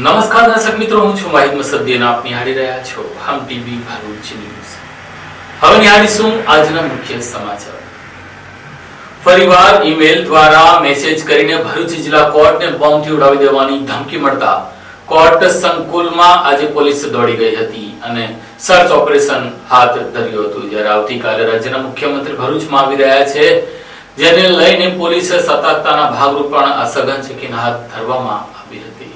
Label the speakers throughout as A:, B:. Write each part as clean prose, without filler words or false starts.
A: નમસ્કાર દર્શક મિત્રો, હું છું વાહિદ મસદ્દી અને આપ નિહાળી રહ્યા છો હમ ટીવી ભરૂચ ન્યૂઝ. હવે નિહાળીશું આજના મુખ્ય સમાચાર. ફરીવાર ઈમેલ દ્વારા મેસેજ કરીને ભરૂચ જિલ્લા કોર્ટને બોમ્બથી ઉડાવી દેવાની ધમકી મળતા કોર્ટ સંકુલમાં આજે પોલીસ દોડી ગઈ હતી અને સર્ચ ઓપરેશન હાથ ધર્યું હતું. જ્યારે આવતીકાલે રાજ્યના મુખ્યમંત્રી ભરૂચમાં આવી રહ્યા છે, જેને લઈને પોલીસે સતર્કતાના ભાગરૂપે આ સઘન ચેકિંગ હાથ ધરવામાં આવી હતી.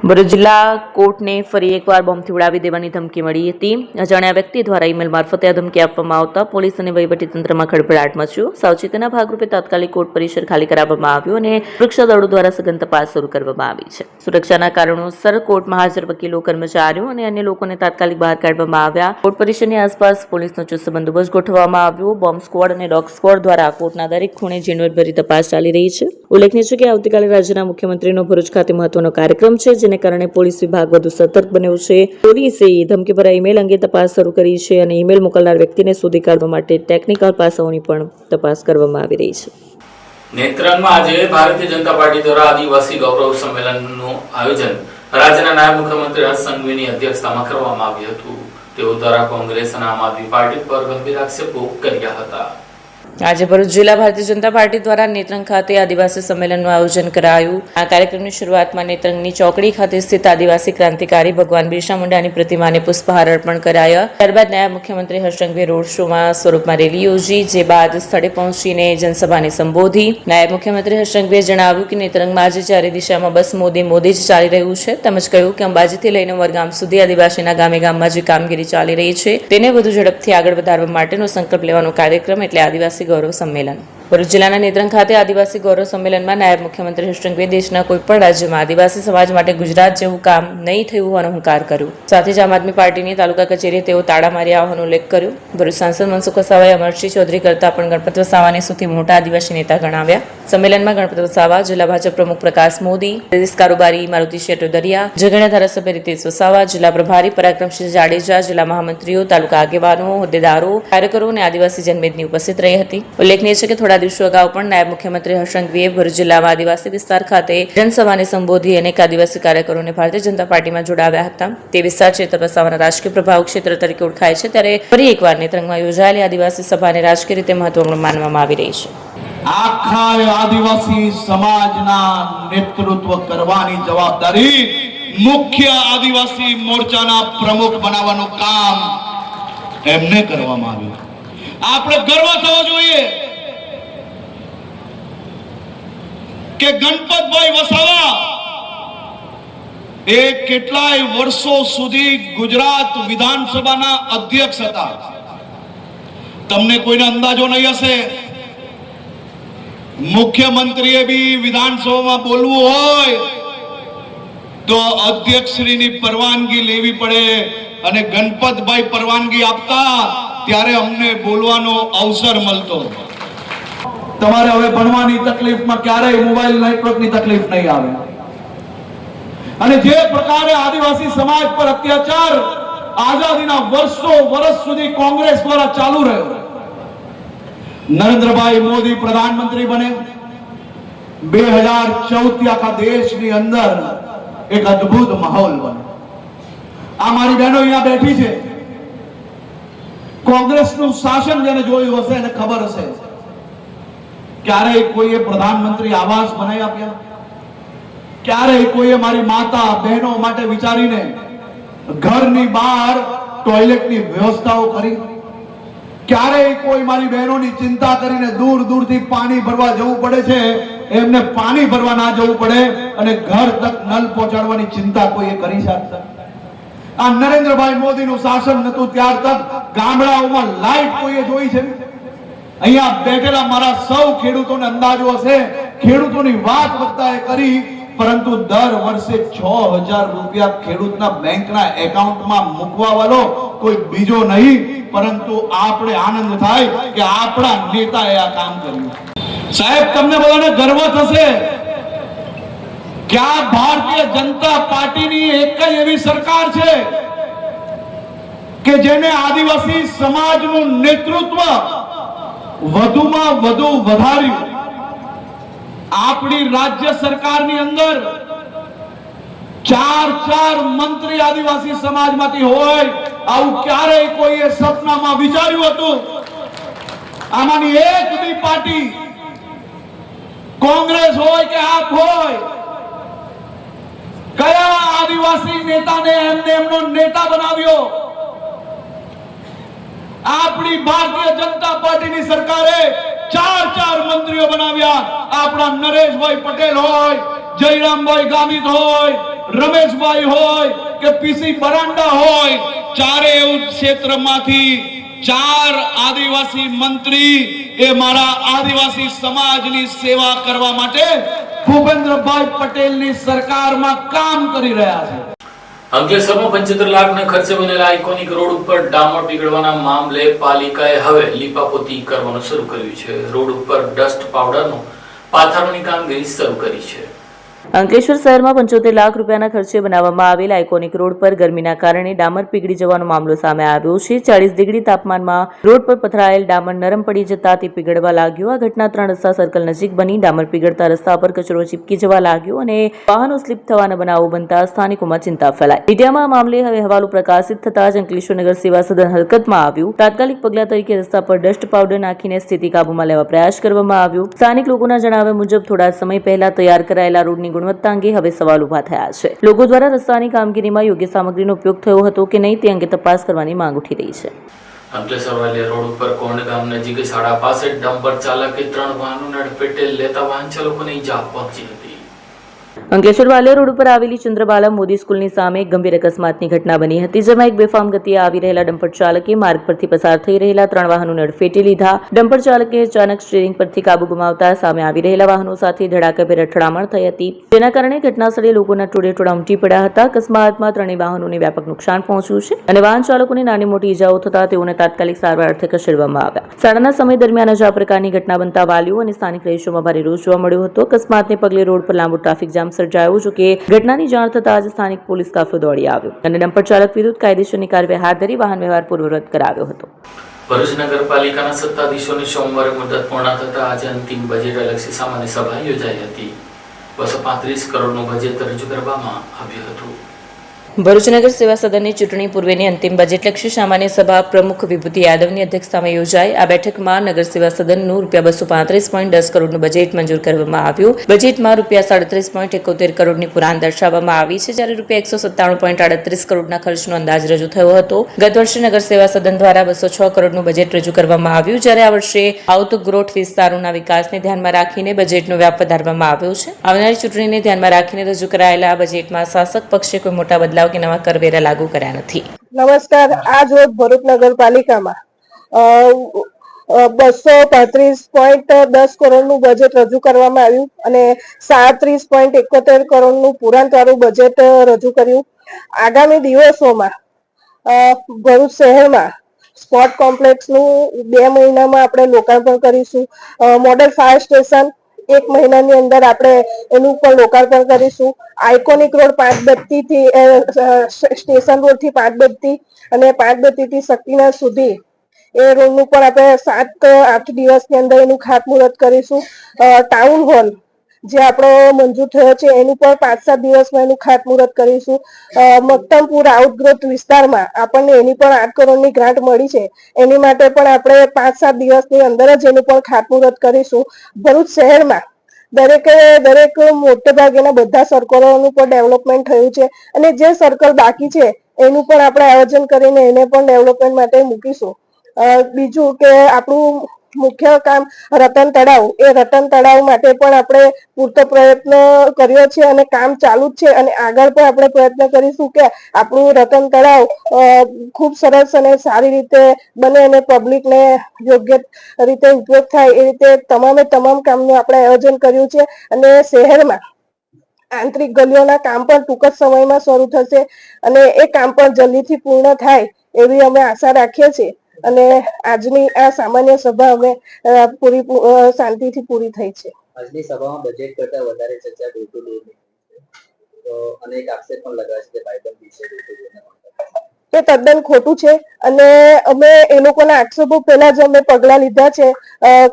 B: ભરૂચ જિલ્લા કોર્ટને ફરી એકવાર બોમ્બથી ઉડાવી દેવાની ધમકી મળી હતી. અજાણ્યા વ્યક્તિ દ્વારા ઈમેલ મારફતે આ ધમકી આપવામાં આવતા પોલીસ અને વહીવટીતંત્રમાં ખળભળાટ મચ્યો. સાવચેતીના ભાગરૂપે તાત્કાલિક કોર્ટ પરિસર ખાલી કરાવવામાં આવ્યું અને સુરક્ષા દળો દ્વારા સઘન તપાસ શરૂ કરવામાં આવી છે. સુરક્ષાના કારણોસર કોર્ટમાં હાજર વકીલો, કર્મચારીઓ અને અન્ય લોકોને તાત્કાલિક બહાર કાઢવામાં આવ્યા. કોર્ટ પરિસરની આસપાસ પોલીસનો ચુસ્ત બંદોબસ્ત ગોઠવવામાં આવ્યો. બોમ્બ સ્ક્વોડ અને ડોગ સ્ક્વોડ દ્વારા કોર્ટના દરેક ખૂણે ઝીણવટભરી તપાસ ચાલી રહી છે. ઉલ્લેખનીય છે કે આવતીકાલે રાજ્યના મુખ્યમંત્રીનો ભરૂચ ખાતે મહત્વનો કાર્યક્રમ છે, જેને કારણે પોલીસ વિભાગ વધુ સતર્ક બન્યો છે. પોલીસે ધમકીભરા ઈમેલ અંગે તપાસ શરૂ કરી છે અને ઈમેલ મોકલનાર વ્યક્તિને શોધી કાઢવા માટે ટેકનિકલ પાસાઓની પણ તપાસ કરવામાં આવી રહી છે.
A: નેત્રંગમાં આજે ભારતીય જનતા પાર્ટી દ્વારા આદિવાસી ગૌરવ સંમેલનનું આયોજન રાજ્યના નાયબ મુખ્યમંત્રી હર્ષ સંઘવીની અધ્યક્ષતામાં કરવામાં આવ્યું હતું. તેઓ દ્વારા કોંગ્રેસ અને આમ આદમી પાર્ટી પર ગંભીર આક્ષેપો કર્યા હતા.
B: આજે ભરૂચ જિલ્લા ભારતીય જનતા પાર્ટી દ્વારા નેત્રંગ ખાતે આદિવાસી સંમેલનનું આયોજન કરાયું. આ કાર્યક્રમની શરૂઆતમાં નેત્રંગની ચોકડી ખાતે સ્થિત આદિવાસી ક્રાંતિકારી ભગવાન બિરસા મુંડાની પ્રતિમાને પુષ્પહાર અર્પણ કરાયા. ત્યારબાદ નાયબ મુખ્યમંત્રી હર્ષ સંઘવીએ રોડ શોમાં સ્વરૂપમાં રેલી યોજી, જે બાદ સ્થળે પહોંચીને જનસભાને સંબોધી. નાયબ મુખ્યમંત્રી હર્ષ સંઘવીએ જણાવ્યું કે નેત્રંગમાં આજે ચારે દિશામાં બસ મોદી જ ચાલી રહ્યું છે. તેમજ કહ્યું કે અંબાજીથી લઈને ઉમરગામ સુધી આદિવાસીના ગામે ગામમાં જે કામગીરી ચાલી રહી છે તેને વધુ ઝડપથી આગળ વધારવા માટેનો સંકલ્પ લેવાનો કાર્યક્રમ એટલે આદિવાસી ગૌરવ સંમેલન. ભરૂચ જિલ્લાના નેત્રંગ ખાતે આદિવાસી ગૌરવ સંમેલનમાં નાયબ મુખ્યમંત્રી હર્ષ સંઘવીએ દેશના કોઈપણ રાજ્યમાં આદિવાસી સમાજ માટે ગુજરાત જેવું કામ નહીં થયું હોવાનો હુંકાર કર્યો. સાથે જ આમ આદમી પાર્ટીની તાલુકા કચેરીએ તેઓ તાળા માર્યા હોવાનો ઉલ્લેખ કર્યો. ભરૂચ સાંસદ મનસુખ વસાવાએ અમરસિંહ ચૌધરી કરતા પણ ગણપત વસાવાને સૌથી મોટા આદિવાસી નેતા ગણાવ્યા. સંમેલનમાં ગણપત વસાવા, જિલ્લા ભાજપ પ્રમુખ પ્રકાશ મોદી, પ્રદેશ કારોબારી મારુતિ શેટોદરિયા, જગણ્યા ધારાસભ્ય રીતેશ વસાવા, જિલ્લા પ્રભારી પરાક્રમસિંહ જાડેજા, જિલ્લા મહામંત્રીઓ, તાલુકા આગેવાનો, હોદ્દેદારો, કાર્યકરો અને આદિવાસી જનમેદની ઉપસ્થિત રહી હતી. ઉલ્લેખનીય છે કે થોડા દિવસો અગાઉ પણ નાયબ મુખ્યમંત્રી હર્ષ સંઘવીએ ભરૂચ જિલ્લામાં આદિવાસી વિસ્તાર ખાતે જનસભાને સંબોધી અનેક આદિવાસી કાર્યકરોને ભારતીય જનતા પાર્ટીમાં જોડાવ્યા હતા. તે વિસ્તાર ચેતર વસાવાના રાજકીય પ્રભાવ ક્ષેત્ર તરીકે ઓળખાય છે, ત્યારે ફરી એકવાર નેત્રંગમાં યોજાયેલી આદિવાસી સભાને રાજકીય રીતે મહત્વપૂર્ણ માનવામાં આવી રહી છે.
C: આખા આદિવાસી સમાજના નેતૃત્વ કરવાની જવાબદારી મુખ્ય આદિવાસી મોરચાના પ્રમુખ બનાવવાનું કામ એમને કરવામાં આવ્યું. આપણે ગર્વ થવો જોઈએ કે ગણપતભાઈ વસાવા એ કેટલાય વર્ષો સુધી ગુજરાત વિધાનસભાના અધ્યક્ષ હતા. તમને કોઈને અંદાજો નહીં હશે, મુખ્યમંત્રીએ બી વિધાનસભામાં બોલવું હોય તો અધ્યક્ષશ્રીની પરવાનગી લેવી પડે અને ગણપતભાઈ પરવાનગી આપતા ત્યારે અમને બોલવાનો અવસર મળતો. તમારે હવે ભણવાની તકલીફમાં ક્યારેય મોબાઈલ નેટવર્કની તકલીફ નહીં આવે. અને જે પ્રકારે આદિવાસી સમાજ પર અત્યાચાર આઝાદીના વર્ષ સુધી કોંગ્રેસ દ્વારા ચાલુ રહ્યો, નરેન્દ્રભાઈ મોદી પ્રધાનમંત્રી બને, 2014 આખા દેશની અંદર એક અદ્ભુત માહોલ બને. આ મારી બહેનો અહીંયા બેઠી છે, કોંગ્રેસનું શાસન જેને જોયું હશે એને ખબર હશે, ક્યારેય કોઈએ પ્રધાનમંત્રી આવાસ બનાવી આપ્યા, ક્યારેય કોઈએ મારી માતા બહેનો માટે વિચારીને ઘરની બહાર ટોયલેટની વ્યવસ્થાઓ કરી, ક્યારેય કોઈ મારી બહેનોની ચિંતા કરીને દૂર દૂરથી પાણી ભરવા જવું પડે છે એમને પાણી ભરવા ના જવું પડે અને ઘર તક નલ પહોંચાડવાની ચિંતા કોઈએ કરી છે? આ નરેન્દ્રભાઈ મોદીનું શાસન નતું ત્યાર તક ગામડાઓમાં લાઈટ કોઈએ જોઈ છે? અહીંયા બેઠેલા મારા સૌ ખેડૂતોને અંદાજો હશે, ખેડૂતોની વાત વક્તાએ કરી, પરંતુ દર વર્ષે 6000 રૂપિયા ખેડૂતના બેંકના એકાઉન્ટમાં મૂકવા વાળો કોઈ બીજો નહીં, પરંતુ આપણે આનંદ થાય કે આપણા નેતાએ આ કામ કર્યું. સાહેબ, તમને બધાને ગર્વ થશે કે આ ભારતીય જનતા પાર્ટીની એક જ એવી સરકાર છે કે જેને આદિવાસી સમાજનું નેતૃત્વ વધુમાં વધુ વધાર્યું. આપણી રાજ્ય સરકારની અંદર ચાર મંત્રી આદિવાસી સમાજમાંથી હોય, આવું ક્યારેય કોઈએ સપનામાં વિચાર્યું હતું? આમાંની એક બી પાર્ટી, કોંગ્રેસ હોય કે આપ હોય, કયા આદિવાસી નેતાને એમનો નેતા બનાવ્યો? આપણી ભારતીય જનતા પાર્ટીની સરકારે ચાર મંત્રીઓ બનાવ્યા. આપણા નરેશભાઈ પટેલ હોય, જયરામભાઈ ગામિત હોય, રમેશભાઈ હોય કે પીસી બરાંડા હોય, ચારેય ક્ષેત્રમાંથી ચાર આદિવાસી મંત્રી એ મારા આદિવાસી સમાજની સેવા કરવા માટે ભૂપેન્દ્રભાઈ પટેલની સરકારમાં કામ કરી રહ્યા છે.
A: અંકલેશ્વરમાં 75 લાખના ખર્ચે બનેલા આઇકોનિક રોડ ઉપર ડામર પીગળવાના મામલે પાલિકાએ હવે લીપાપોતી કરવાનું શરૂ કર્યું છે. રોડ ઉપર ડસ્ટ પાવડરનો પાથરવાની કામગીરી શરૂ કરી છે.
B: અંકલેશ્વર શહેરમાં 75 લાખ રૂપિયાના ખર્ચે બનાવવામાં આવેલ આઇકોનિક રોડ પર ગરમીના કારણે ડામર પીગળી જવાનો મામલો સામે આવ્યો છે. 40 ડિગ્રી તાપમાનમાં રોડ પર પથરાયેલ ડામર નરમ પડી જતા તે પીગળવા લાગ્યો. આ ઘટના 3 રસ્તા સર્કલ નજીક બની. ડામર પીગળતા રસ્તા પર કચરો ચીપકી જવા લાગ્યો અને વાહનો સ્લીપ થવાના બનાવો બનતા સ્થાનિકોમાં ચિંતા ફેલાઈ. મીડિયામાં આ મામલે હવે અહેવાલો પ્રકાશિત થતા જ અંકલેશ્વર નગર સેવા સદન હરકતમાં આવ્યું. તાત્કાલિક પગલા તરીકે રસ્તા પર ડસ્ટ પાવડર નાખીને સ્થિતિ કાબૂમાં લેવા પ્રયાસ કરવામાં આવ્યો. સ્થાનિક લોકોના જણાવ્યા મુજબ થોડા સમય પહેલા તૈયાર કરાયેલા રોડની ગુણવત્તા અંગે હવે સવાલ ઉભા થયા છે. લોકો દ્વારા રસ્તાની કામગીરીમાં યોગ્ય સામગ્રીનો ઉપયોગ થયો હતો કે નહીં તે અંગે તપાસ કરવાની માંગ ઉઠી રહી છે.
A: અંકલેશ્વર વાલિયા રોડ ઉપર કોંડ ગામ નજીક 65 ડમ્પર ચાલકે 3 વાહનોને અડફેટે લેતા વાહન ચાલકોને ઈજા પહોંચી હતી.
B: અંકલેશ્વર વાલિયા રોડ ઉપર આવેલી ચંદ્રબાલા મોદી સ્કૂલની સામે એક ગંભીર અકસ્માતની ઘટના બની હતી, જેમાં એક બેફામ ગતિએ આવી રહેલા ડમ્પર ચાલકે માર્ગ પરથી પસાર થઈ રહેલા 3 વાહનોને અડફેટે લીધા. ડમ્પર ચાલકે અચાનક સ્ટીયરિંગ પરથી કાબુ ગુમાવતા સામે આવી રહેલા વાહનો સાથે ધડાકાભેર અથડામણ થઈ હતી, જેના કારણે ઘટનાસ્થળે લોકોના ટોળે ઉમટી પડ્યા હતા. અકસ્માતમાં 3 વાહનોને વ્યાપક નુકસાન પહોંચ્યું છે અને વાહન ચાલકોને નાની મોટી ઈજાઓ થતા તેઓને તાત્કાલિક સારવાર અર્થે ખસેડવામાં આવ્યા. શાળાના સમય દરમિયાન જ આ પ્રકારની ઘટના બનતા વાલીઓ અને સ્થાનિક રહીશોમાં ભારે રોષ જોવા મળ્યો હતો. અકસ્માતને પગલે રોડ પર લાંબો ટ્રાફિક જામ સર્જાયો. જો કે ઘટનાની જાણ થતાં જ સ્થાનિક પોલીસ કાફલો દોડી આવ્યો અને ડમ્પર ચાલક વિરુદ્ધ કાયદેસરની કાર્યવાહી હાથ ધરી વાહન વ્યવહાર પૂર્વવત કરાવ્યો હતો.
A: ભરૂચ નગરપાલિકાના સત્તાધીશોની સોમવારે મુદત પૂર્ણ થતા આજે અંતિમ બજેટલક્ષી સામાન્ય સભા યોજાઈ હતી. 235 કરોડનું બજેટ રજૂ કરવામાં આવ્યું હતું.
B: ભરૂચ નગર સેવા સદનની ચૂંટણી પૂર્વેની અંતિમ બજેટલક્ષી સામાન્ય સભા પ્રમુખ વિભૂતિ યાદવની અધ્યક્ષતામાં યોજાઈ. આ બેઠકમાં નગર સેવા સદનનું ₹235.10 કરોડનું બજેટ મંજૂર કરવામાં આવ્યું. બજેટમાં ₹37.71 કરોડની પુરાણ દર્શાવવામાં આવી છે, જ્યારે ₹197.38 કરોડના ખર્ચનો અંદાજ રજૂ થયો હતો. ગત વર્ષે નગર સેવા સદન દ્વારા 206 કરોડનું બજેટ રજૂ કરવામાં આવ્યું, જ્યારે આ વર્ષે આઉટ ગ્રોથ વિસ્તારોના વિકાસને ધ્યાનમાં રાખીને બજેટનો વ્યાપ વધારવામાં આવ્યો છે. આવનારી ચૂંટણીને ધ્યાનમાં રાખીને રજૂ કરાયેલા આ બજેટમાં શાસક પક્ષે કોઈ મોટા બદલાવ કે નવા કરવેરા લાગુ કર્યા નથી.
D: નમસ્કાર. આજ રોજ ભરૂચ નગરપાલિકામાં 235.10 કરોડનું બજેટ રજૂ કરવામાં આવ્યું અને 37.71 કરોડનું પુરાંતવાળું બજેટ રજૂ કર્યું. આગામી દિવસોમાં ભરૂચ શહેરમાં સ્પોર્ટ કોમ્પ્લેક્સનું 2 મહિનામાં આપણે લોકાર્પણ કરીશું. મોડેલ ફાયર સ્ટેશન 1 મહિનાની અંદર આપણે એનું પણ લોકાર્પણ કરીશું. આઇકોનિક રોડ 5 બત્તીથી સ્ટેશન રોડથી 5 બત્તી અને 5 બત્તીથી શક્તિનગર સુધી એ રોડનું પણ આપણે 7-8 દિવસની અંદર એનું ખાતમુહૂર્ત કરીશું. ટાઉન હોલ જે આપણો મંજૂર થયો છે એનું પણ 5-7 દિવસમાં એનું ખાતમુહૂર્ત કરીશું. મક્તમપુર આઉટગ્રોથ વિસ્તારમાં આપણને એની પણ 8 કરોડની ગ્રાન્ટ મળી છે, એની માટે પણ આપણે 5-7 દિવસની અંદર જ એનું પણ ખાતમુહૂર્ત કરીશું. ભરૂચ શહેરમાં દરેક મોટે ભાગેના બધા સર્કલોનું પણ ડેવલપમેન્ટ થયું છે અને જે સર્કલ બાકી છે એનું પણ આપણે આયોજન કરીને એને પણ ડેવલપમેન્ટ માટે મૂકીશું. બીજું કે આપણું મુખ્ય કામ રતન તળાવ, એ રતન તળાવ માટે પણ આપણે પૂરતો પ્રયત્ન કર્યો છે અને કામ ચાલુ જ છે અને આગળ પણ આપણે પ્રયત્ન કરીશું કે આપણું રતન તળાવ ખૂબ સરસ અને સારી રીતે બને અને પબ્લિકને યોગ્ય રીતે ઉપયોગ થાય એ રીતે તમામ કામનું આપણે આયોજન કર્યું છે. અને શહેરમાં આંતરિક ગલીઓના કામ પણ ટૂંક જ સમયમાં શરૂ થશે અને એ કામ પણ જલ્દીથી પૂર્ણ થાય એવી અમે આશા રાખીએ છીએ. અને આજની આ સામાન્ય સભા અમે શાંતિથી પૂરી થઈ છે.
E: આજની સભામાં બજેટ કરતા વધારે ચર્ચા બિલકુલ અનેક આક્ષેપ પણ લગાવે છે કે ભાઈબંધ વિશે
D: તે તદ્દન ખોટું છે અને અમે એ લોકોના આક્ષેપો પહેલા જ અમે પગલાં લીધા છે.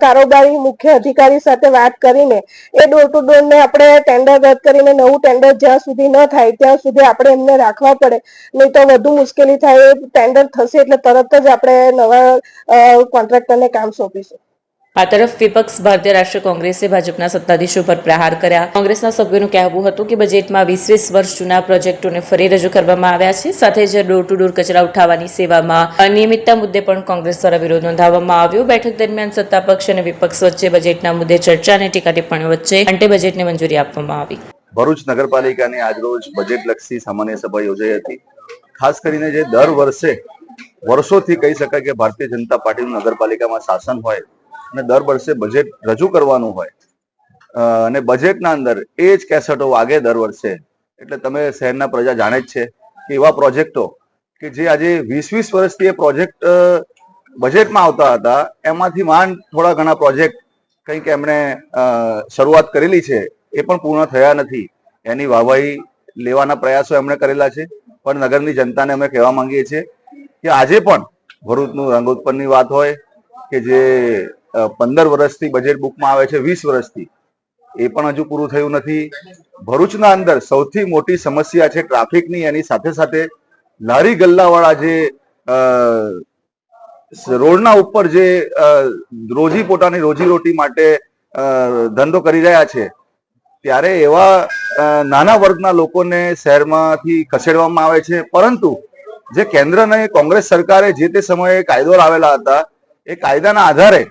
D: કારોબારી મુખ્ય અધિકારી સાથે વાત કરીને એ ડોર ટુ ડોર ને આપણે ટેન્ડર રદ કરીને નવું ટેન્ડર જ્યાં સુધી ન થાય ત્યાં સુધી આપણે એમને રાખવા પડે, નહીં તો વધુ મુશ્કેલી થાય. એ ટેન્ડર થશે એટલે તરત જ આપણે નવા કોન્ટ્રાક્ટરને કામ સોંપીશું.
B: આ તરફ વિપક્ષ ભારતીય રાષ્ટ્રીય કોંગ્રેસે ભાજપના સત્તાધીશો પર પ્રહાર કર્યા. કોંગ્રેસના સભ્યોનું કહેવું હતું કે બજેટમાં 20 વર્ષ જૂના પ્રોજેક્ટોને ફરી રજૂ કરવામાં આવ્યા છે. સાથે જ ડોર ટુ ડોર કચરા ઉઠાવવાની સેવામાં અનિયમિતતા મુદ્દે પણ કોંગ્રેસ દ્વારા વિરોધ નોંધાવવામાં આવ્યો. બેઠક દરમિયાન સત્તા પક્ષ અને વિપક્ષ વચ્ચે બજેટના મુદ્દે ચર્ચા અને ટીકા ટિપ્પણીઓ વચ્ચે અંતે બજેટને મંજૂરી આપવામાં આવી.
F: ભરૂચ નગરપાલિકાની આજરોજ બજેટલક્ષી સામાન્ય સભા યોજાઈ હતી. ખાસ કરીને જે દર વર્ષોથી કહી શકાય કે ભારતીય જનતા પાર્ટીનું નગરપાલિકામાં શાસન હોય અને દર વર્ષે બજેટ રજૂ કરવાનું હોય અને બજેટના અંદર એ જ કેસેટો વાગે દર વર્ષે. એટલે તમે શહેરના પ્રજા જાણે જ છે કે એવા પ્રોજેક્ટો કે જે આજે 20 વર્ષથી એ પ્રોજેક્ટ બજેટમાં આવતા હતા, એમાંથી માંડ થોડા ઘણા પ્રોજેક્ટ કંઈક એમણે શરૂઆત કરેલી છે એ પણ પૂર્ણ થયા નથી. એની વાહવાહી લેવાના પ્રયાસો એમણે કરેલા છે. પણ નગરની જનતાને અમે કહેવા માંગીએ છીએ કે આજે પણ ભરૂચનું રંગોત્પન્નની વાત હોય કે જે 15 વર્ષથી બજેટ બુકમાં આવે છે, 20 વર્ષથી, એ પણ હજુ પૂરું થયું નથી. ભરૂચના અંદર સૌથી મોટી સમસ્યા છે ટ્રાફિકની. એની સાથે સાથે લારી ગલ્લાવાળા જે રોડના ઉપર જે પોતાની રોજીરોટી માટે ધંધો કરી રહ્યા છે, ત્યારે એવા નાના વર્ગના લોકોને શહેરમાંથી ખસેડવામાં આવે છે. પરંતુ જે કેન્દ્રની કોંગ્રેસ સરકારે જે તે સમયે કાયદો લાવેલા હતા, એ કાયદાના આધારે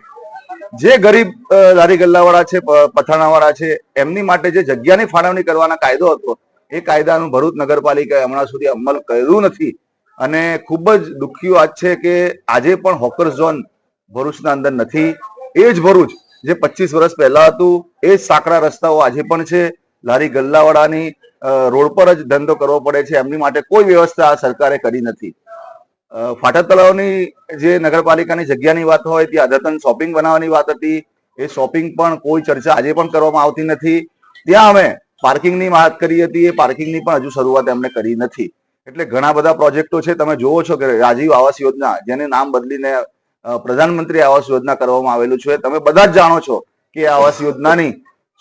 F: જે ગરીબ લારી ગલ્લાવાળા છે, પથાણાવાળા છે, એમની માટે જે જગ્યાની ફાળવણી કરવાના કાયદો હતો, એ કાયદાનું ભરૂચ નગરપાલિકાએ હમણાં સુધી અમલ કર્યું નથી. અને ખૂબ જ દુઃખી વાત છે કે આજે પણ હોકર ઝોન ભરૂચના અંદર નથી. એ જ ભરૂચ જે 25 વર્ષ પહેલા હતું, એ જ સાંકડા રસ્તાઓ આજે પણ છે. લારી ગલ્લાવાળાની રોડ પર જ ધંધો કરવો પડે છે. એમની માટે કોઈ વ્યવસ્થા આ સરકારે કરી નથી. ફાટા તળાવની જે નગરપાલિકાની જગ્યાની વાત હોય, ત્યાં અદ્યતન શોપિંગ બનાવવાની વાત હતી. એ શોપિંગ પણ કોઈ ચર્ચા આજે પણ કરવામાં આવતી નથી. ત્યાં અમે પાર્કિંગની વાત કરી હતી, એ પાર્કિંગની પણ હજુ શરૂઆત એમણે કરી નથી. એટલે ઘણા બધા પ્રોજેક્ટો છે. તમે જોવો છો કે રાજીવ આવાસ યોજના, જેને નામ બદલીને પ્રધાનમંત્રી આવાસ યોજના કરવામાં આવેલું છે. તમે બધા જ જાણો છો કે આવાસ યોજનાની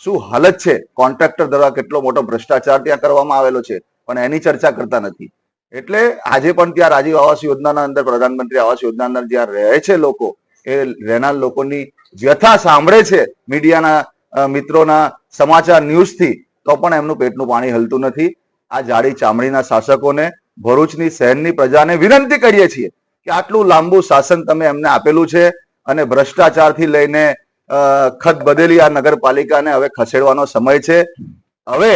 F: શું હાલત છે. કોન્ટ્રાક્ટર દ્વારા કેટલો મોટો ભ્રષ્ટાચાર ત્યાં કરવામાં આવેલો છે, પણ એની ચર્ચા કરતા નથી. એટલે આજે પણ ત્યાં રાજીવ આવાસ યોજનાના અંદર, પ્રધાનમંત્રી આવાસ યોજના અંદર જ્યાં રહે છે લોકો, એ રહેનાર લોકોની વ્યથા સાંભળે છે મીડિયાના મિત્રોના સમાચાર ન્યૂઝથી, તો પણ એમનું પેટનું પાણી હલતું નથી. આ જાડી ચામડીના શાસકોને, ભરૂચની શહેરની પ્રજાને વિનંતી કરીએ છીએ કે આટલું લાંબુ શાસન તમે એમને આપેલું છે અને ભ્રષ્ટાચારથી લઈને ખત બદલી આ નગરપાલિકાને હવે ખસેડવાનો સમય છે. હવે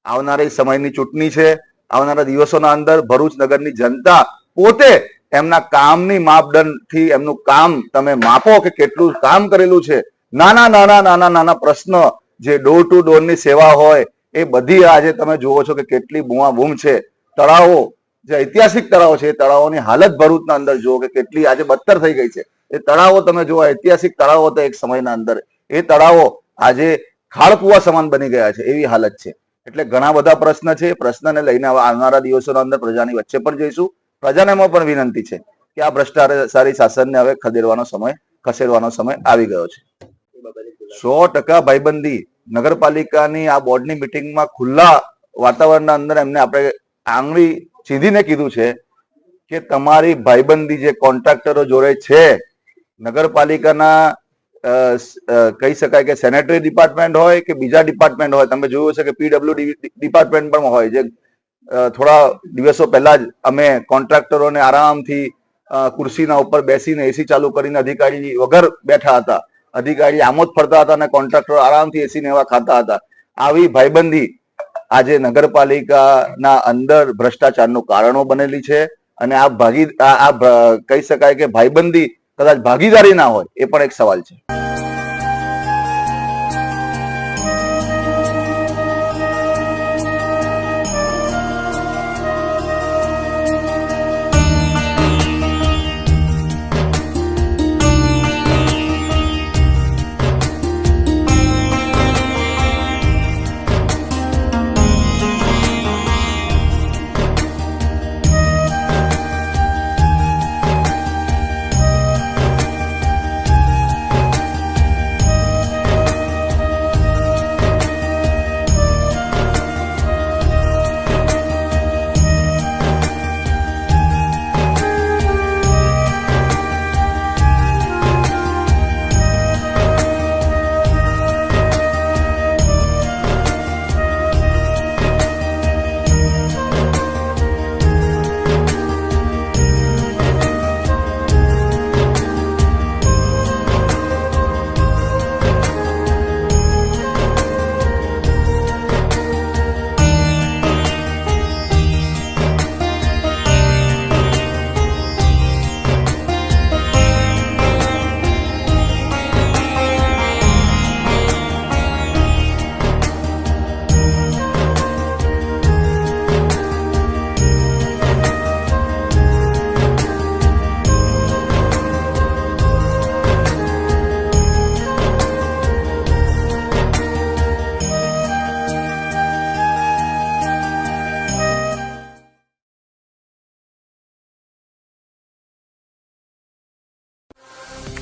F: આવનારી સમયની ચૂંટણી છે. આવનારા દિવસોના અંદર ભરૂચ નગરની જનતા પોતે એમના કામની માપદંડથી એમનું કામ તમે માપો કે કેટલું કામ કરેલું છે. નાના પ્રશ્ન જે ડોર ટુ ડોરની સેવા હોય, એ બધી આજે તમે જુઓ છો કે કેટલી બૂમાબૂમ છે. તળાવો, જે ઐતિહાસિક તળાવો છે, એ તળાવોની હાલત ભરૂચના અંદર જુઓ કે કેટલી આજે બદતર થઈ ગઈ છે. એ તળાવો તમે જુઓ, ઐતિહાસિક તળાવો હતા એક સમયના અંદર, એ તળાવો આજે ખાળકુવા સમાન બની ગયા છે, એવી હાલત છે. એટલે ઘણા બધા પ્રશ્ન છે. પ્રશ્નને લઈને આવનારા દિવસોના અંદર પ્રજાની વચ્ચે પણ જઈશું. પ્રજાને પણ વિનંતી છે કે આ ભ્રષ્ટાચારી શાસનને હવે ખસેડવાનો સમય આવી ગયો છે. 100% ભાઈબંધી. નગરપાલિકાની આ બોર્ડની મિટિંગમાં ખુલ્લા વાતાવરણના અંદર એમને આપણે આંગળી ચીંધીને કીધું છે કે તમારી ભાઈબંધી જે કોન્ટ્રાક્ટરો જોડે છે, નગરપાલિકાના કહી શકાય કે સેનેટરી ડિપાર્ટમેન્ટ હોય કે બીજા ડિપાર્ટમેન્ટ હોય, તમે જોયું છે કે પીડબ્લ્યુડી ડિપાર્ટમેન્ટ પણ હોય. જે થોડા દિવસો પહેલા જ અમે કોન્ટ્રાક્ટરોને આરામથી ખુરશીના ઉપર બેસીને એસી ચાલુ કરીને અધિકારી વગર બેઠા હતા. અધિકારી આમોદ ફરતા હતા અને કોન્ટ્રાક્ટરો આરામથી એસીને એવા ખાતા હતા. આવી ભાઈબંધી આજે નગરપાલિકાના અંદર ભ્રષ્ટાચારનું કારણો બનેલી છે. અને આ કહી શકાય કે ભાઈબંધી કદાચ ભાગીદારી ના હોય, એ પણ એક સવાલ છે.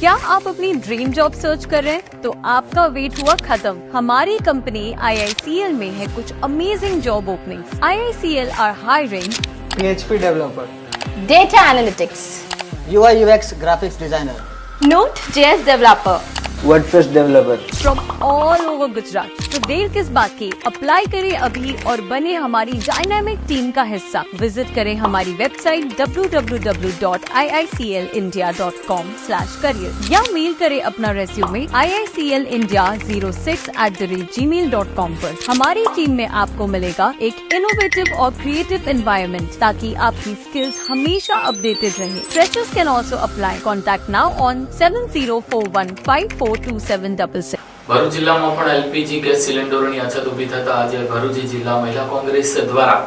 G: क्या आप अपनी ड्रीम जॉब सर्च कर रहे हैं? तो आपका वेट हुआ खत्म। हमारी कंपनी IICL में है कुछ amazing job openings. IICL are hiring
H: PHP developer,
G: data analytics,
H: UI UX graphics designer,
G: Node.js developer
H: WordPress developer.
G: From all over Gujarat. तो देर किस बात की, अप्लाई करें अभी और बने हमारी डायनामिक टीम का हिस्सा। विजिट करें हमारी वेबसाइट www.iiclindia.com/career या मेल करें अपना रेज्यूमे iiclindia06@gmail.com पर। हमारी टीम में आपको मिलेगा एक इनोवेटिव और क्रिएटिव एनवायरनमेंट ताकि आपकी स्किल्स हमेशा अपडेटेड रहे। Freshers can also apply. Contact now on 7041542766।
A: Bharuch જિલ્લામાં પણ LPG ગેસ સિલિન્ડરોની અછત ઊભી થતા આજે ભરૂચ જિલ્લા મહિલા કોંગ્રેસ દ્વારા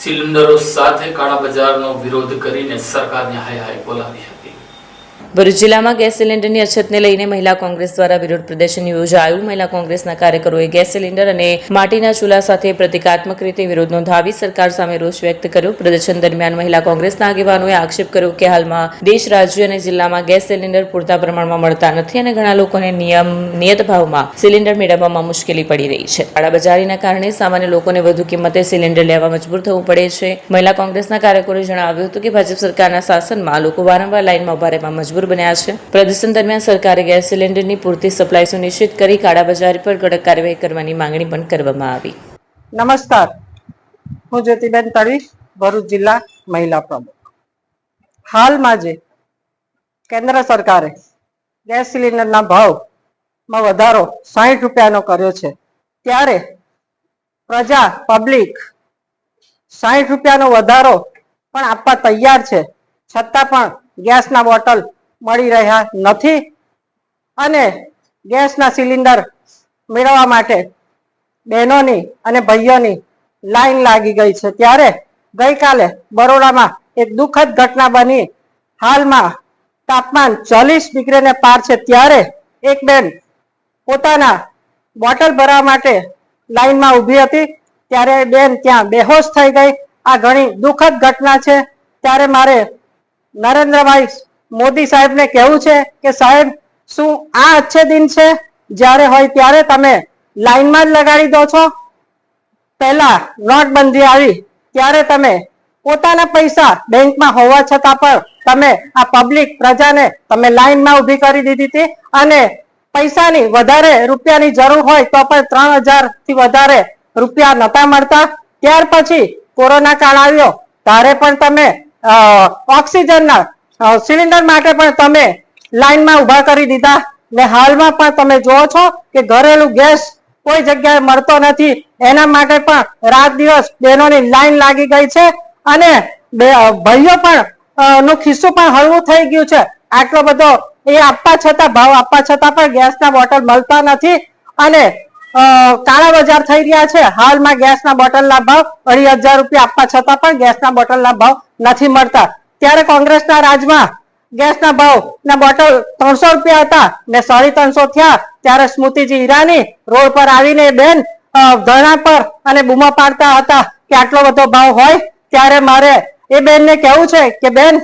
A: સિલિન્ડરો સાથે કાળા બજારનો વિરોધ કરીને સરકારને હાય હાય બોલાવી હતી।
B: ભરૂચ જિલ્લામાં ગેસ સિલિન્ડરની અછતને લઈને મહિલા કોંગ્રેસ દ્વારા વિરોધ પ્રદર્શન યોજાયું। મહિલા કોંગ્રેસના કાર્યકરોએ ગેસ સિલિન્ડર અને માટીના ચૂલા સાથે પ્રતિકાત્મક રીતે વિરોધ નોંધાવી સરકાર સામે રોષ વ્યક્ત કર્યો। પ્રદર્શન દરમિયાન મહિલા કોંગ્રેસના આગેવાનોએ આક્ષેપ કર્યો કે હાલમાં દેશ, રાજ્ય અને જિલ્લામાં ગેસ સિલિન્ડર પૂરતા પ્રમાણમાં મળતા નથી અને ઘણા લોકોને નિયત ભાવમાં સિલિન્ડર મેળવવામાં મુશ્કેલી પડી રહી છે। કાળાબજારીના કારણે સામાન્ય લોકોને વધુ કિંમતે સિલિન્ડર લેવા મજબૂર થવું પડે છે। મહિલા કોંગ્રેસના કાર્યકરોએ જણાવ્યું હતું કે ભાજપ સરકારના શાસનમાં લોકો વારંવાર લાઇનમાં ઉભા રહેવા મજબૂર બન્યા છે। પ્રદર્શન દરમિયાન સરકારે ગેસ સિલિન્ડરની પૂરતી સપ્લાય સુનિશ્ચિત કરી કાળાબજારી પર કડક કાર્યવાહી કરવાની માંગણી પણ કરવામાં આવી।
D: નમસ્કાર, હું જ્યોતિબેન તળવી, ભરૂચ જિલ્લા મહિલા પ્રમુખ। હાલમાં જે કેન્દ્ર સરકારે ગેસ સિલિન્ડરના ભાવમાં વધારો 60 રૂપિયાનો કર્યો છે, ત્યારે પ્રજા પબ્લિક 60 રૂપિયાનો વધારો પણ આપવા તૈયાર છે, છતાં પણ ગેસના બોટલ મળી રહ્યા નથી અને ગેસના સિલિન્ડર મેળવવા માટે બહેનોની અને ભાઈઓની લાઈન લાગી ગઈ છે। ત્યારે ગઈકાલે બરોડામાં એક દુઃખદ ઘટના બની। હાલમાં તાપમાન 40 ડિગ્રીને પાર છે, ત્યારે એક બેન પોતાના બોટલ ભરવા માટે લાઈનમાં ઊભી હતી, ત્યારે બેન ત્યાં બેહોશ થઈ ગઈ। આ ઘણી દુઃખદ ઘટના છે। ત્યારે મારે નરેન્દ્રભાઈ મોદી સાહેબને કહેવું છે કે સાહેબ, શું આ અચ્છે દિન છે? જ્યારે હોય ત્યારે તમે લાઈનમાં જ લગાડી દો છો। પહેલા નોટબંધી આવી ત્યારે તમે પોતાના પૈસા બેંકમાં હોવા છતાં પણ તમે આ પબ્લિક પ્રજાને તમે લાઈનમાં ઊભી કરી દીધી હતી અને પૈસાની વધારે રૂપિયાની જરૂર હોય તો પણ 3000 થી વધારે રૂપિયા નતા મળતા। ત્યાર પછી કોરોના કાળ આવ્યો ત્યારે પણ તમે ઓક્સિજનના સિલિન્ડર માટે પણ તમે લાઈનમાં ઊભા કરી દીધા ને હાલમાં પણ તમે જોવો છો કે ઘરેલું ગેસ કોઈ જગ્યાએ મળતો નથી। એના માટે પણ રાત દિવસ બહેનોની લાઈન લાગી ગઈ છે અને ભાઈઓ પણ નું ખિસ્સું પણ હળવું થઈ ગયું છે। આટલો બધો એ આપવા છતાં, ભાવ આપવા છતાં પણ ગેસના બોટલ મળતા નથી અને કાળા બજાર થઈ રહ્યા છે। હાલમાં ગેસના બોટલના ભાવ 2500 રૂપિયા આપવા છતાં પણ ગેસના બોટલના ભાવ નથી મળતા। ત્યારે કોંગ્રેસના રાજમાં ગેસના ભાવના બોટલ 300 રૂપિયા હતા ને 350 થયા, ત્યારે સ્મૃતિજી ઈરાની રોડ પર આવીને બેન ધરણા પર અને બૂમા પાડતા હતા કે આટલો બધો ભાવ હોય। ત્યારે મારે એ બેનને કહેવું છે કે બેન,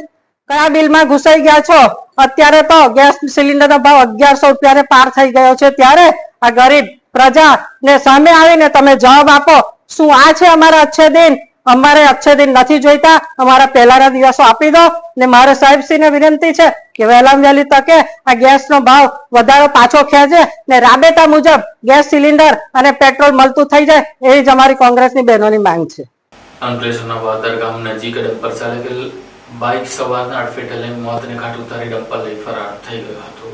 D: કયા બિલમાં ઘૂસાઈ ગયા છો? અત્યારે તો ગેસ સિલિન્ડરનો ભાવ 1100 રૂપિયાને પાર થઈ ગયો છે। ત્યારે આ ગરીબ પ્રજાને સામે આવીને તમે જવાબ આપો, શું આ છે અમારા અચ્છે દિન? અમારે અચ્છે દિન નથી જોઈતા, અમારા પહેલાના દિવસો આપી દો ને મારે સાહેબશ્રીને વિનંતી છે કે વહેલામાં વહેલી તકે આ ગેસનો ભાવ વધારો પાછો ખેંચે ને રાબેતા મુજબ ગેસ સિલિન્ડર અને પેટ્રોલ મળતું થઈ જાય, એવી જ અમારી કોંગ્રેસની બહેનોની માંગ છે।
A: અંકલેશ્વરના વાદર ગામ નજીક ડમ્પર ચાલકે બાઇક સવારના અડફેટે લઈ મોતને ઘાટ ઉતારી ડમ્પર લઈ ફરાર થઈ ગયો હતો।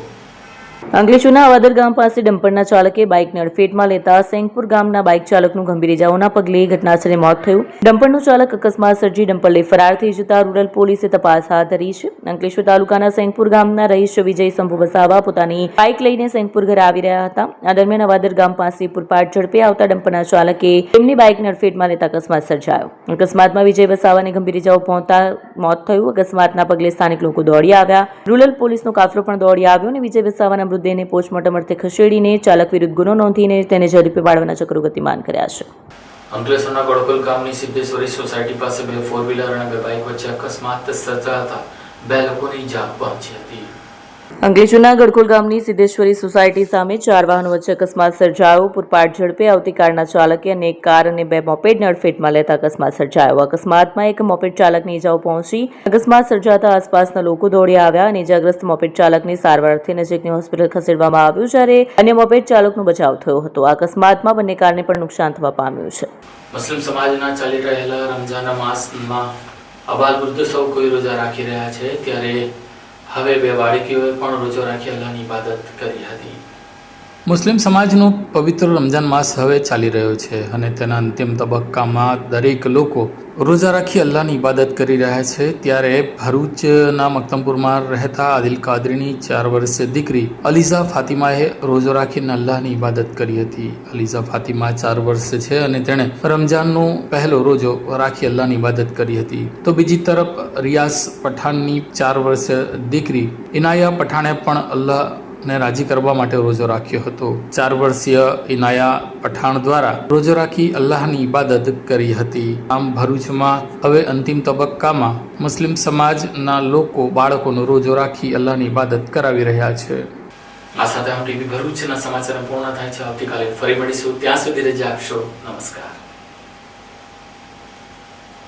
B: અંકલેશ્વરના અવાદર ગામ પાસે ડમ્પરના ચાલકે બાઇકને અડફેટમાં લેતા સેંગપુર ગામના બાઇક ચાલકનું ગંભીર ઇજાઓના પગલે ઘટનાસ્થળે મોત થયું। ડમ્પરનો ચાલક અકસ્માત સર્જી ડમ્પર લઈ ફરાર થઈ જતા રૂરલ પોલીસે તપાસ હાથ ધરી છે। અંકલેશ્વર તાલુકાના સેંગપુર ગામના રહીશ વિજય શંભુ વસાવા પોતાની બાઇક લઈને સેંગપુર ઘરે આવી રહ્યા હતા। આ દરમિયાન અવાદર ગામ પાસે પૂરપાટ ઝડપે આવતા ડમ્પરના ચાલકે તેમની બાઇકને અડફેટમાં લેતા અકસ્માત સર્જાયો। અકસ્માતમાં વિજય વસાવાને ગંભીર ઇજાઓ પહોંચતા મોત થયું। અકસ્માતના પગલે સ્થાનિક લોકો દોડી આવ્યા। રૂરલ પોલીસનો કાફલો પણ દોડી આવ્યો અને વિજય વસાવાના મૃતદેહને પોસ્ટમોર્ટમ અર્થે ખસેડીને ચાલક વિરુદ્ધ ગુનો નોંધીને તેને ઝડપે પાડવાના ચક્રો ગતિમાન કર્યા છે।
A: અંકલેશ્વરના ગોળકુલ ગામની સિદ્ધેશ્વરી સોસાયટી પાસે બે 4 વ્હીલર અને બે બાઇક વચ્ચે અકસ્માત સર્જાતા બે લોકોને ઈજા પહોંચી હતી।
B: અંકલેશ્વરના જૂના ગડખોલ ગામની સિદ્ધેશ્વરી સોસાયટી સામે 4 વાહનો વચ્ચે અકસ્માત સર્જાયો. પૂરપાટ ઝડપે આવતી કારના ચાલકે અને એક કાર અને 2 મોપેડને અડફેટમાં લેતા અકસ્માત સર્જાયો. અકસ્માતમાં એક મોપેડ ચાલકને ઈજાઓ પહોંચી. અકસ્માત સર્જાતા આસપાસના લોકો દોડી આવ્યા અને ઈજાગ્રસ્ત મોપેડ ચાલકને સારવાર અર્થે નજીકની હોસ્પિટલ ખસેડવામાં આવ્યું, જ્યારે અન્ય મોપેડ ચાલકનો બચાવ થયો હતો. આ અકસ્માતમાં બંને કારને પણ નુકસાન થવા પામ્યું છે.
A: મુસ્લિમ સમાજના ચાલી રહેલા રમઝાનના માસમાં અબાલ વૃદ્ધ સૌ કોઈ રોજા રાખી રહ્યા છે, ત્યારે હવે 2 બાળકીઓએ પણ રોજો રાખી અલ્લાહની ઇબાદત કરી હતી. મુસ્લિમ સમાજનો પવિત્ર રમઝાન માસ હવે ચાલી રહ્યો છે અને તેના અંતિમ તબક્કામાં દરેક લોકો રોજા રાખી અલ્લાહની ઇબાદત કરી રહ્યા છે, ત્યારે ભરૂચના મક્તમપુરમાં રહેતા આદિલ કાદરીની 4 વર્ષીય દીકરી અલીઝા ફાતિમાએ રોજો રાખીને અલ્લાહની ઇબાદત કરી હતી. અલીઝા ફાતિમા 4 વર્ષ છે અને તેણે રમઝાનનો પહેલો રોજો રાખી અલ્લાહની ઇબાદત કરી હતી. તો બીજી તરફ રિયાઝ પઠાણની 4 વર્ષીય દીકરી ઇનાયા પઠાણે પણ અલ્લાહને રાજી કરવા માટે રોજો રાખ્યો હતો. 4 વર્ષીય ઇનાયા પઠાણ દ્વારા રોજો રાખી અલ્લાહની ઇબાદત કરી હતી. આમ ભરૂચમાં હવે અંતિમ તબક્કામાં મુસ્લિમ સમાજના લોકો બાળકોનો રોજો રાખી અલ્લાહની ઇબાદત કરાવી રહ્યા છે. આ સાથે ટીવી ભરૂચના સમાચાર પૂર્ણ થાય છે. આવતીકાલે ફરી મળીશું. ત્યાં સુધી રજા આપશો. નમસ્કાર.